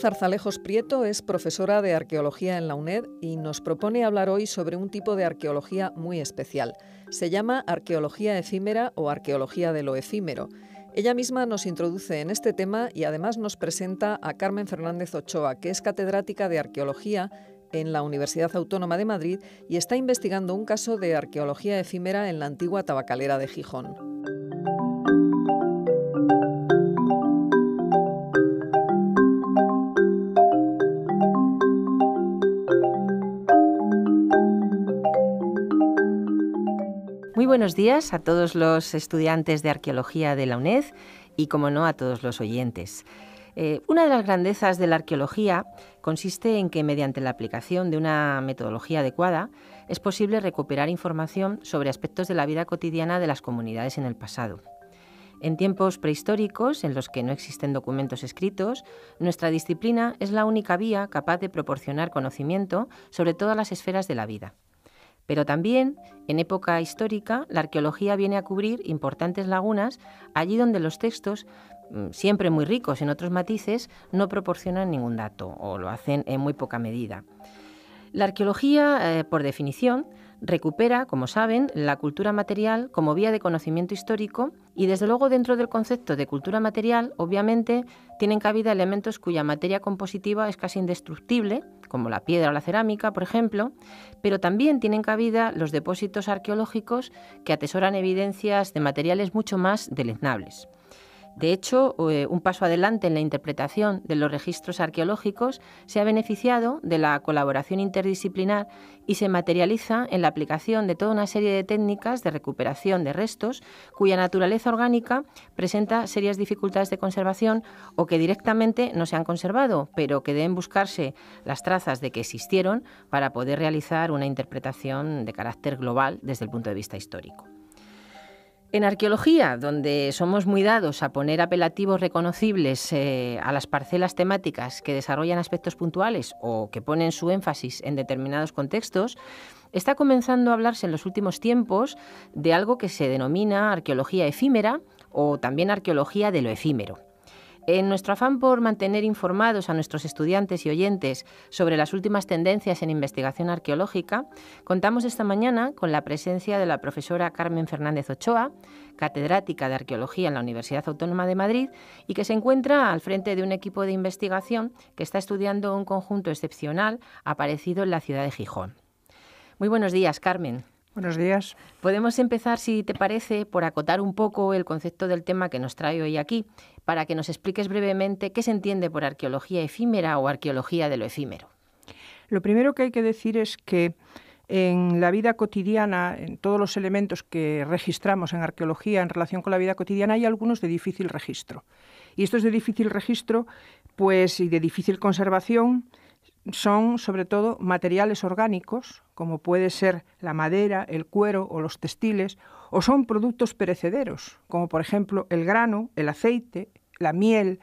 Zarzalejos Prieto es profesora de arqueología en la UNED y nos propone hablar hoy sobre un tipo de arqueología muy especial. Se llama arqueología efímera o arqueología de lo efímero. Ella misma nos introduce en este tema y además nos presenta a Carmen Fernández Ochoa, que es catedrática de arqueología en la Universidad Autónoma de Madrid y está investigando un caso de arqueología efímera en la antigua tabacalera de Gijón. Muy buenos días a todos los estudiantes de arqueología de la UNED y, como no, a todos los oyentes. Una de las grandezas de la arqueología consiste en que, mediante la aplicación de una metodología adecuada, es posible recuperar información sobre aspectos de la vida cotidiana de las comunidades en el pasado. En tiempos prehistóricos, en los que no existen documentos escritos, nuestra disciplina es la única vía capaz de proporcionar conocimiento sobre todas las esferas de la vida. Pero también, en época histórica, la arqueología viene a cubrir importantes lagunas allí donde los textos, siempre muy ricos en otros matices, no proporcionan ningún dato o lo hacen en muy poca medida. La arqueología, por definición, recupera, como saben, la cultura material como vía de conocimiento histórico y, desde luego, dentro del concepto de cultura material, obviamente, tienen cabida elementos cuya materia compositiva es casi indestructible, como la piedra o la cerámica, por ejemplo, pero también tienen cabida los depósitos arqueológicos que atesoran evidencias de materiales mucho más deleznables. De hecho, un paso adelante en la interpretación de los registros arqueológicos se ha beneficiado de la colaboración interdisciplinar y se materializa en la aplicación de toda una serie de técnicas de recuperación de restos cuya naturaleza orgánica presenta serias dificultades de conservación o que directamente no se han conservado, pero que deben buscarse las trazas de que existieron para poder realizar una interpretación de carácter global desde el punto de vista histórico. En arqueología, donde somos muy dados a poner apelativos reconocibles a las parcelas temáticas que desarrollan aspectos puntuales o que ponen su énfasis en determinados contextos, está comenzando a hablarse en los últimos tiempos de algo que se denomina arqueología efímera o también arqueología de lo efímero. En nuestro afán por mantener informados a nuestros estudiantes y oyentes sobre las últimas tendencias en investigación arqueológica, contamos esta mañana con la presencia de la profesora Carmen Fernández Ochoa, catedrática de Arqueología en la Universidad Autónoma de Madrid y que se encuentra al frente de un equipo de investigación que está estudiando un conjunto excepcional aparecido en la ciudad de Gijón. Muy buenos días, Carmen. Buenos días. Podemos empezar, si te parece, por acotar un poco el concepto del tema que nos trae hoy aquí, para que nos expliques brevemente qué se entiende por arqueología efímera o arqueología de lo efímero. Lo primero que hay que decir es que en la vida cotidiana, en todos los elementos que registramos en arqueología en relación con la vida cotidiana, hay algunos de difícil registro. Y estos de difícil registro, y de difícil conservación, son sobre todo materiales orgánicos, como puede ser la madera, el cuero o los textiles, o son productos perecederos, como por ejemplo el grano, el aceite, la miel,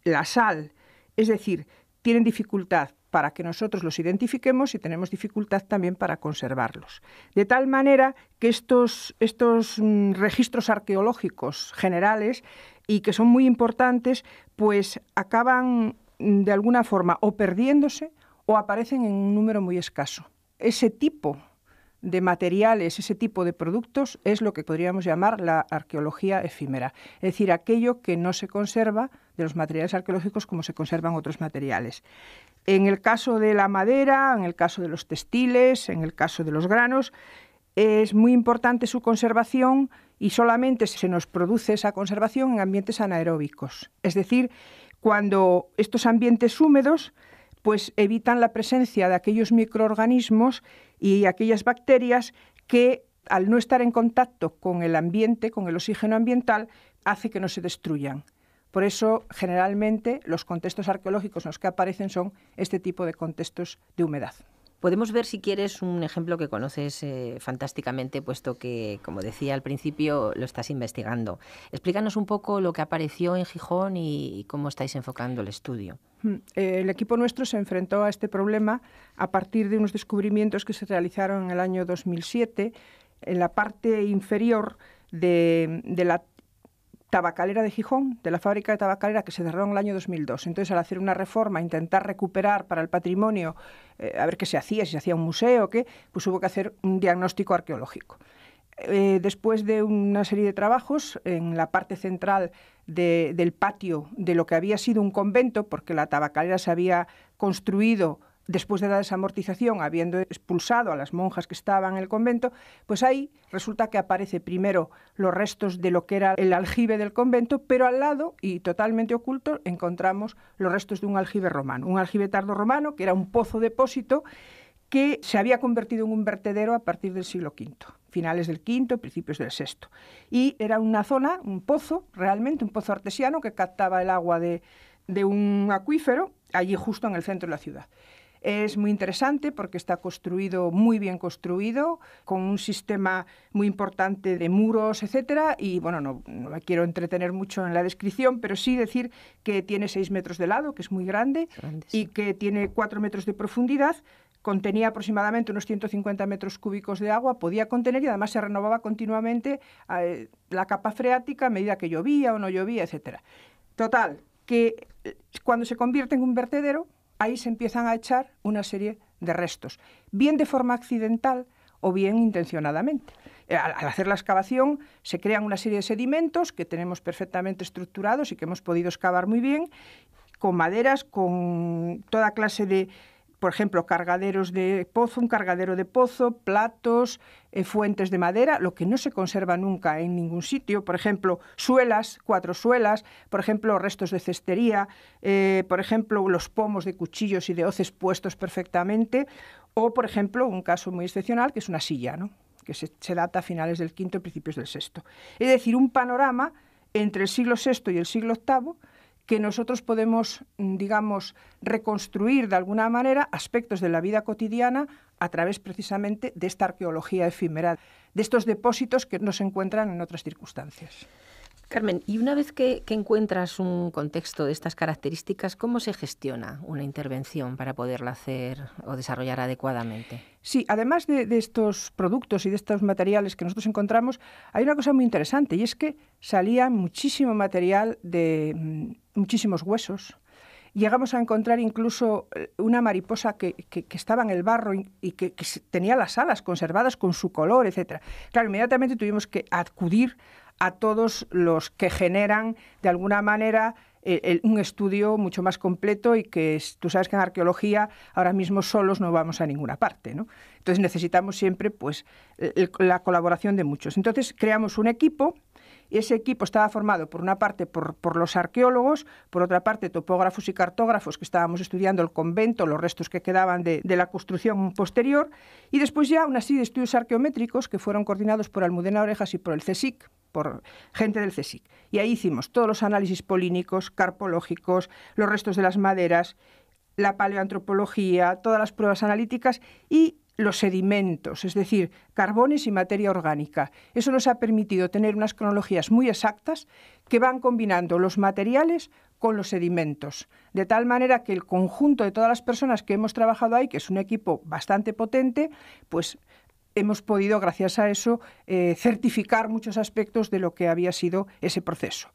la sal. Es decir, tienen dificultad para que nosotros los identifiquemos y tenemos dificultad también para conservarlos. De tal manera que estos registros arqueológicos generales y que son muy importantes, pues acaban de alguna forma o perdiéndose o aparecen en un número muy escaso. Ese tipo de materiales, ese tipo de productos es lo que podríamos llamar la arqueología efímera, es decir, aquello que no se conserva de los materiales arqueológicos como se conservan otros materiales. En el caso de la madera, en el caso de los textiles, en el caso de los granos, es muy importante su conservación y solamente se nos produce esa conservación en ambientes anaeróbicos, es decir, cuando estos ambientes húmedos pues evitan la presencia de aquellos microorganismos y aquellas bacterias que, al no estar en contacto con el ambiente, con el oxígeno ambiental, hace que no se destruyan. Por eso, generalmente, los contextos arqueológicos en los que aparecen son este tipo de contextos de humedad. Podemos ver, si quieres, un ejemplo que conoces fantásticamente, puesto que, como decía al principio, lo estás investigando. Explícanos un poco lo que apareció en Gijón y cómo estáis enfocando el estudio. El equipo nuestro se enfrentó a este problema a partir de unos descubrimientos que se realizaron en el año 2007 en la parte inferior de la tabacalera de Gijón, de la fábrica de tabacalera que se cerró en el año 2002. Entonces, al hacer una reforma, intentar recuperar para el patrimonio, a ver qué se hacía, si se hacía un museo o qué, pues hubo que hacer un diagnóstico arqueológico. Después de una serie de trabajos en la parte central del patio de lo que había sido un convento, porque la tabacalera se había construido después de la desamortización, habiendo expulsado a las monjas que estaban en el convento, pues ahí resulta que aparece primero los restos de lo que era el aljibe del convento, pero al lado, y totalmente oculto, encontramos los restos de un aljibe romano, un aljibe tardorromano, que era un pozo depósito que se había convertido en un vertedero a partir del siglo V, finales del V, principios del VI. Y era una zona, un pozo, realmente, un pozo artesiano que captaba el agua de un acuífero, allí justo en el centro de la ciudad. Es muy interesante porque está construido, muy bien construido, con un sistema muy importante de muros, etcétera. Y bueno, no me quiero entretener mucho en la descripción, pero sí decir que tiene 6 metros de lado, que es muy grande, y que tiene 4 metros de profundidad. Contenía aproximadamente unos 150 metros cúbicos de agua, podía contener, y además se renovaba continuamente la capa freática a medida que llovía o no llovía, etcétera. Total, que cuando se convierte en un vertedero, ahí se empiezan a echar una serie de restos, bien de forma accidental o bien intencionadamente. Al hacer la excavación se crean una serie de sedimentos que tenemos perfectamente estructurados y que hemos podido excavar muy bien, con maderas, con toda clase de, por ejemplo, cargaderos de pozo, un cargadero de pozo, platos, fuentes de madera, lo que no se conserva nunca en ningún sitio. Por ejemplo, suelas, 4 suelas, por ejemplo, restos de cestería, por ejemplo, los pomos de cuchillos y de hoces puestos perfectamente, o, por ejemplo, un caso muy excepcional, que es una silla, ¿no?, que se data a finales del V, principios del VI. Es decir, un panorama entre el siglo VI y el siglo VIII, que nosotros podemos, digamos, reconstruir de alguna manera aspectos de la vida cotidiana a través precisamente de esta arqueología efímera, de estos depósitos que no se encuentran en otras circunstancias. Carmen, y una vez que encuentras un contexto de estas características, ¿cómo se gestiona una intervención para poderla hacer o desarrollar adecuadamente? Sí, además de estos productos y de estos materiales que nosotros encontramos, hay una cosa muy interesante, y es que salía muchísimo material de muchísimos huesos. Llegamos a encontrar incluso una mariposa que estaba en el barro y que tenía las alas conservadas con su color, etc. Claro, inmediatamente tuvimos que acudir a todos los que generan, de alguna manera, un estudio mucho más completo, y que tú sabes que en arqueología ahora mismo solos no vamos a ninguna parte, ¿no? Entonces necesitamos siempre, pues, la colaboración de muchos. Entonces creamos un equipo. Ese equipo estaba formado, por una parte, por los arqueólogos, por otra parte, topógrafos y cartógrafos que estábamos estudiando el convento, los restos que quedaban de la construcción posterior, y después ya una serie de estudios arqueométricos que fueron coordinados por Almudena Orejas y por el CSIC, por gente del CSIC. Y ahí hicimos todos los análisis polínicos, carpológicos, los restos de las maderas, la paleoantropología, todas las pruebas analíticas y los sedimentos, es decir, carbones y materia orgánica. Eso nos ha permitido tener unas cronologías muy exactas que van combinando los materiales con los sedimentos, de tal manera que el conjunto de todas las personas que hemos trabajado ahí, que es un equipo bastante potente, pues hemos podido, gracias a eso, certificar muchos aspectos de lo que había sido ese proceso.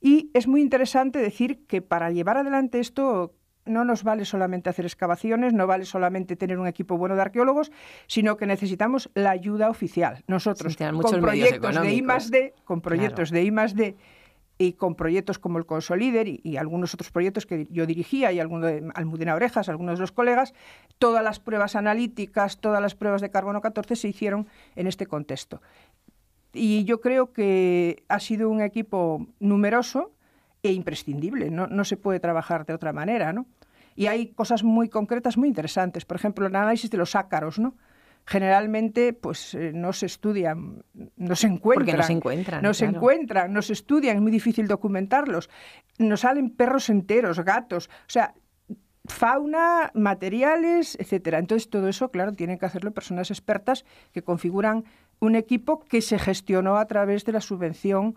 Y es muy interesante decir que para llevar adelante esto no nos vale solamente hacer excavaciones, no vale solamente tener un equipo bueno de arqueólogos, sino que necesitamos la ayuda oficial. Nosotros, con proyectos de I+D, de I+D, y con proyectos como el Consolider y algunos otros proyectos que yo dirigía, y algunos de Almudena Orejas, algunos de los colegas, todas las pruebas analíticas, todas las pruebas de carbono 14 se hicieron en este contexto. Y yo creo que ha sido un equipo numeroso e imprescindible, no se puede trabajar de otra manera, ¿no? Y hay cosas muy concretas, muy interesantes. Por ejemplo, el análisis de los ácaros, ¿no? Generalmente, pues no se estudian, no se encuentran. Porque no se encuentran. No se encuentran, no se estudian, es muy difícil documentarlos. Nos salen perros enteros, gatos, o sea, fauna, materiales, etcétera. Entonces, todo eso, claro, tienen que hacerlo personas expertas que configuran un equipo que se gestionó a través de la subvención,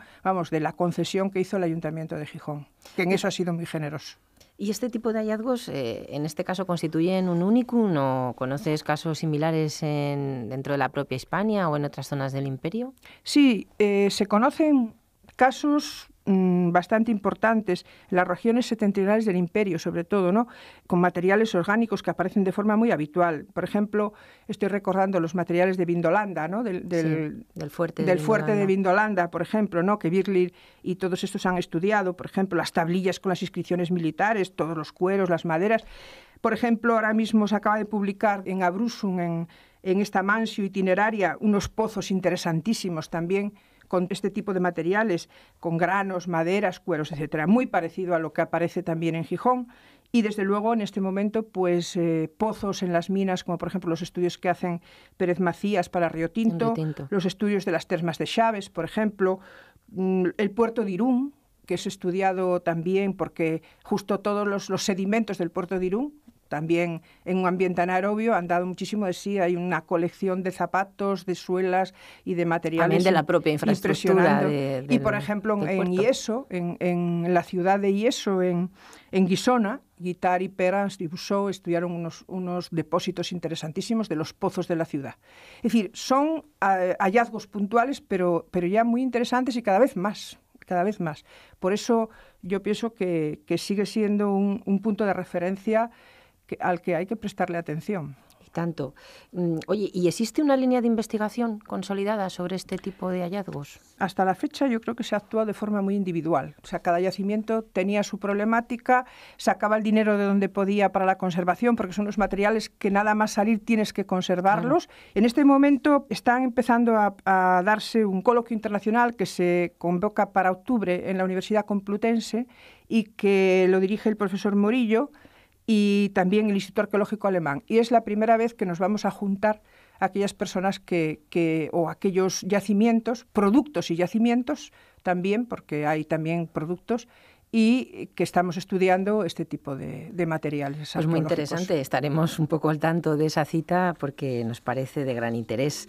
de la concesión que hizo el Ayuntamiento de Gijón, que en eso ha sido muy generoso. ¿Y este tipo de hallazgos, en este caso, constituyen un unicum o conoces casos similares dentro de la propia Hispania o en otras zonas del imperio? Sí, se conocen casos bastante importantes en las regiones septentrionales del imperio, sobre todo, ¿no? Con materiales orgánicos que aparecen de forma muy habitual. Por ejemplo, estoy recordando los materiales de Vindolanda, ¿no? Del fuerte de Vindolanda, por ejemplo, ¿no? Que Birli y todos estos han estudiado. Por ejemplo, las tablillas con las inscripciones militares, todos los cueros, las maderas. Por ejemplo, ahora mismo se acaba de publicar en Abruzum, en esta mansio itineraria, unos pozos interesantísimos también con este tipo de materiales, con granos, maderas, cueros, etcétera, muy parecido a lo que aparece también en Gijón. Y desde luego en este momento pues pozos en las minas, como por ejemplo los estudios que hacen Pérez Macías para Río Tinto, los estudios de las termas de Chaves, por ejemplo, el puerto de Irún, que es estudiado también porque justo todos los sedimentos del puerto de Irún, también en un ambiente anaerobio, han dado muchísimo de sí. Hay una colección de zapatos, de suelas y de materiales. También de la propia infraestructura. Y, por ejemplo, en Ieso, en la ciudad de Ieso, en Guisona, Guittari, Perans y Busseau estudiaron unos depósitos interesantísimos de los pozos de la ciudad. Es decir, son hallazgos puntuales, pero ya muy interesantes y cada vez más. Por eso yo pienso que sigue siendo un punto de referencia al que hay que prestarle atención. Y tanto. Oye, ¿y existe una línea de investigación consolidada sobre este tipo de hallazgos? Hasta la fecha yo creo que se actúa de forma muy individual. O sea, cada yacimiento tenía su problemática, sacaba el dinero de donde podía para la conservación, porque son los materiales que nada más salir tienes que conservarlos. En este momento están empezando a darse un coloquio internacional que se convoca para octubre en la Universidad Complutense y que lo dirige el profesor Morillo, y también el Instituto Arqueológico Alemán. Y es la primera vez que nos vamos a juntar a aquellas personas o aquellos yacimientos, productos y yacimientos también, porque hay también productos, y que estamos estudiando este tipo de materiales. Pues muy interesante, estaremos un poco al tanto de esa cita porque nos parece de gran interés.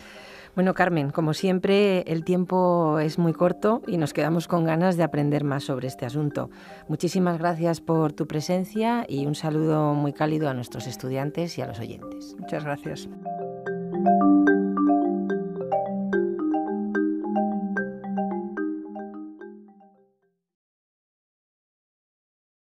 Bueno, Carmen, como siempre, el tiempo es muy corto y nos quedamos con ganas de aprender más sobre este asunto. Muchísimas gracias por tu presencia y un saludo muy cálido a nuestros estudiantes y a los oyentes. Muchas gracias.